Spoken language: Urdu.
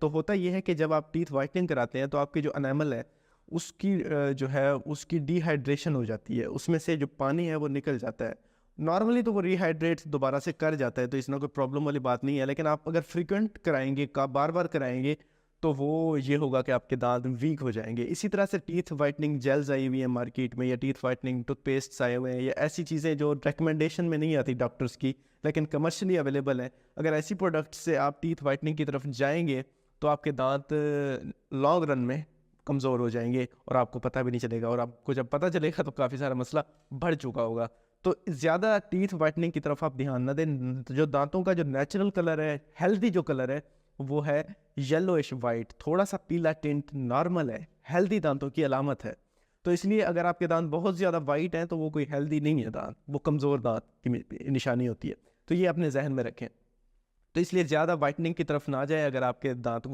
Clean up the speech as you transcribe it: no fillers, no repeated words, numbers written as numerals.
تو ہوتا یہ ہے کہ جب آپ ٹیتھ وائٹنگ کراتے ہیں تو آپ کے جو انیمل ہے اس کی جو ہے اس کی ڈی ہائیڈریشن ہو جاتی ہے، اس میں سے جو پانی ہے وہ نکل جاتا ہے. نارملی تو وہ ری ہائیڈریٹ دوبارہ سے کر جاتا ہے، تو اس میں کوئی پرابلم والی بات نہیں ہے، لیکن آپ اگر فریکوینٹ کرائیں گے، بار بار کرائیں گے تو وہ یہ ہوگا کہ آپ کے دانت ویک ہو جائیں گے. اسی طرح سے ٹیتھ وائٹننگ جیلز آئی ہوئی ہیں مارکیٹ میں، یا ٹیتھ وائٹننگ ٹوتھ پیسٹ آئے ہوئے ہیں، یا ایسی چیزیں جو ریکمنڈیشن میں نہیں آتی ڈاکٹرس کی لیکن کمرشلی اویلیبل ہیں. اگر ایسی پروڈکٹ سے آپ ٹیتھ وائٹننگ کی طرف جائیں گے تو آپ کے دانت لانگ رن میں کمزور ہو جائیں گے اور آپ کو پتہ بھی نہیں چلے گا، اور آپ کو جب پتہ چلے گا تو کافی سارا مسئلہ بڑھ چکا ہوگا. تو زیادہ ٹیتھ وائٹننگ کی طرف آپ دھیان نہ دیں. جو دانتوں کا جو نیچرل کلر ہے، ہیلدی جو کلر ہے وہ ہے یلوئش وائٹ، تھوڑا سا پیلا ٹنٹ نارمل ہے، ہیلدی دانتوں کی علامت ہے. تو اس لیے اگر آپ کے دانت بہت زیادہ وائٹ ہیں تو وہ کوئی ہیلدی نہیں ہے دانت، وہ کمزور دانت کی نشانی ہوتی ہے. تو یہ اپنے ذہن میں رکھیں. تو اس لیے زیادہ وائٹننگ کی طرف نہ جائیں اگر آپ کے دانت